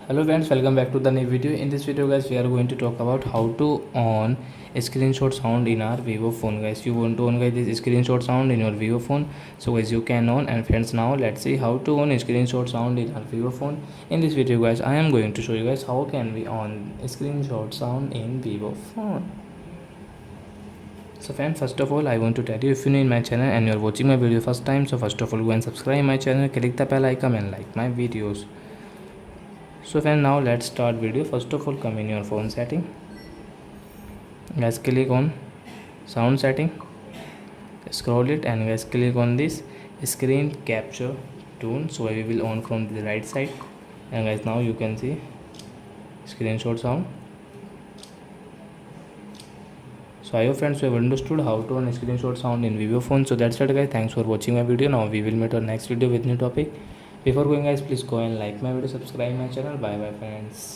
Hello friends, welcome back to the new video. In this video guys, we are going to talk about how to on a screenshot sound in our vivo phone. Guys, you want to on guys this screenshot sound in your vivo phone, so guys you can on. And friends, now let's see how to on a screenshot sound in our vivo phone. In this video guys, I am going to show you guys how can we on a screenshot sound in vivo phone. So friends, first of all I want to tell you, if you're new in my channel and you're watching my video first time, so first of all go and subscribe my channel, click the bell icon and like my videos. So friends, now let's start video. First of all, come in your phone setting, guys click on sound setting, scroll it and guys click on this screen capture tune. So we will on from the right side, and guys now you can see screenshot sound. So I hope friends you have understood how to on screenshot sound in vivo phone. So that's it guys, thanks for watching my video. Now we will meet our next video with new topic. Before going guys, please go and like my video, subscribe my channel. Bye bye friends.